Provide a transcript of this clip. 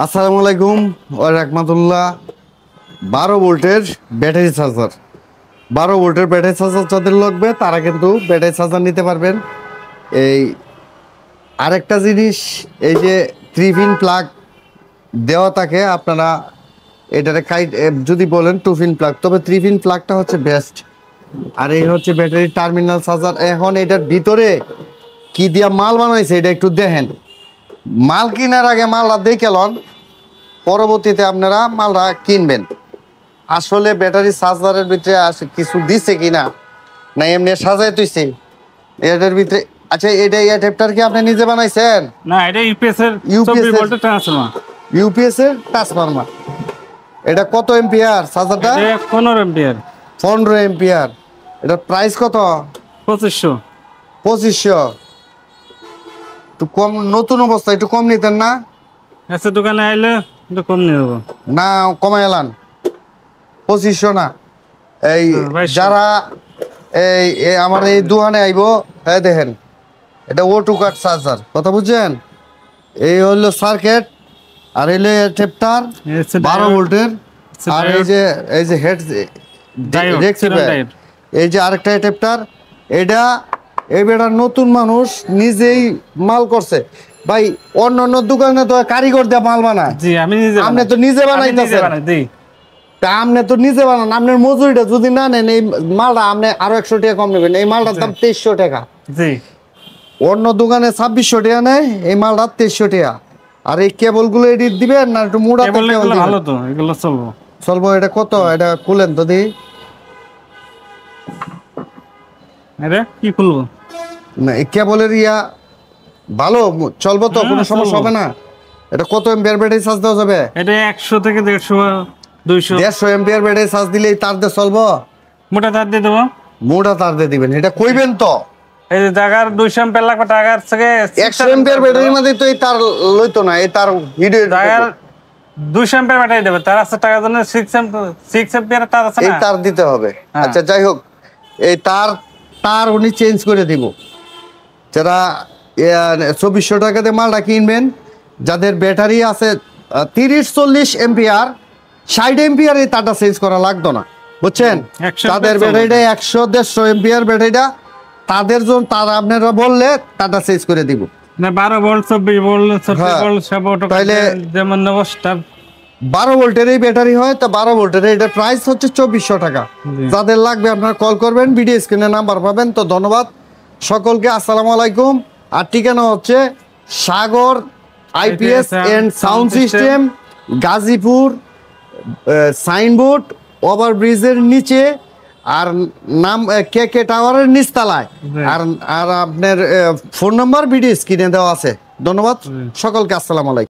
আসসালামু আলাইকুম ওয়া রাহমাতুল্লাহ। 12 ভোল্টের ব্যাটারি চার্জার, 12 ভোল্টের ব্যাটারি চার্জার যাদের লাগবে তারা কিন্তু ব্যাটারি চার্জার নিতে পারবেন। এই আরেকটা জিনিস, এই যে 3 পিন প্লাগ দেওয়া থাকে, আপনারা এটারে যদি বলেন 2 পিন প্লাগ, তবে 3 পিন প্লাগটা হচ্ছে বেস্ট। আর এই হচ্ছে ব্যাটারি টার্মিনাল চার্জার। এখন এটার ভিতরে কি দিয়া মাল বানাইছে এটা একটু দেখেন। মাল কেনার আগে মালটা দেখে লন, পরবর্তীতে আপনারা মালটা কিনবেন। আসলে ব্যাটারি চার্জারের ভিতরে কিছু দিছে কিনা, না এমনি সাজাই তুইছে এটার ভিতরে। আচ্ছা, এটা অ্যাডাপ্টার কি আপনি নিজে বানাইছেন? না, এটা ইউপিএস এর 24 ভোল্টের ট্রান্সফরমার। ইউপিএস এর ট্রান্সফরমার। এটা কত এম্পিয়ার চার্জারটা? এটা 15 এম্পিয়ার। 15 এম্পিয়ার। এটা প্রাইস কত? 2500। 2500। একটু কম, নতুন অবস্থা একটু কম নিতেন না? আচ্ছা, দোকানে আইলে একটু কম নিয়ে দেবো। না, কমাই এলান। 2500 না। এই 2200। যারা এই আমার এই দোকানে আইব, হ্যাঁ দেখেন, এটা O2 কাট চার্জার, কথা বুঝছেন? এই হলো সার্কিট, আর হইলো অ্যাডাপ্টার 12 ভোল্টের, আর এই যে হেড দেখছেন, এই যে আরেকটা অ্যাডাপ্টার। এটা এবারে নতুন মানুষ নিজেই মাল করছে ভাই। অন্য দোকানে তো কারিগর দিয়ে মাল বানায়। জি, আমি নিজে আপনি তো নিজে বানাইতেছেন। তা আপনি তো নিজে বানান, আপনার মজুরিটা যদি না নেন, এই মালটা আপনি আরো 100 টাকা কম নেবেন। এই মালটার দাম 2300 টাকা। জি, অন্য দোকানে 2600 টাকা নেয়, এই মালটা 2300 টাকা। আর এই কেবল গুলো এডিট দিবেন না একটু মোটা কেবল দিবেন? ভালো তো, এগুলো চলবো। চলবো। এটা কত? এটা খুলেন তো দেখি। আরে কি খুলবো? না, এই কেবলের ভালো চলবো তো, কোনো সমস্যা হবে না? এটা কত এম্পিয়ার ব্যাটারি চার্জ দেওয়া যাবে? এটা 100 থেকে 150 200 150 এম্পিয়ার ব্যাটারি চার্জ দিলেই তার দিয়ে চলবো? মোটা তার দিয়ে দেবো। মোটা তার দিয়ে দিবেন, এটা কইবেন তো? এই যে টাকার 200 এম্পিয়ার লাগবে, টাকার থেকে 100 এম্পিয়ার ব্যাটারির মধ্যে তো এই তার লইতো না, এই তার ভিডিও টাকার 200 এম্পিয়ার ব্যাটারি দেবে, তার আছে টাকার জন্য 6 এম্পিয়ার তার আছে না, এই তার দিতে হবে। আচ্ছা, যাই হোক, এই তার উনি চেঞ্জ করে দিব। যারা 2400 টাকাতে মালটা কিনবেন, যাদের ব্যাটারি আছে 30-40 এম্পিয়ার, 60 এম্পিয়ার, এই তারটা চেঞ্জ করা লাগতো না, বুঝছেন? তাদের ব্যাটারিটা 100-150 এম্পিয়ার ব্যাটারিটা, তাদের জন্য তারা আপনারা বললে তারটা চেঞ্জ করে দিব। না, 12 ভোল্ট 24 ভোল্ট 36 ভোল্ট সব অটো, তাইলে যেমন অবস্থা 12 ভোল্টের এই ব্যাটারি হয়, তো 12 ভোল্টের এটা প্রাইস হচ্ছে 2400 টাকা। যাদের লাগবে আপনারা কল করবেন, ভিডিও স্ক্রিনে নাম্বার পাবেন। তো ধন্যবাদ সকলকে, আসসালামু আলাইকুম। আর ঠিকানা হচ্ছে Sagar IPS and sound system, Gazipur, Signboard ওভারব্রিজের নিচে, আর নাম কে টাওয়ারের নিচতলায়। আর আপনার ফোন নাম্বার ভিডিও স্ক্রিনে দেওয়া আছে। ধন্যবাদ সকলকে, আসসালামু আলাইকুম।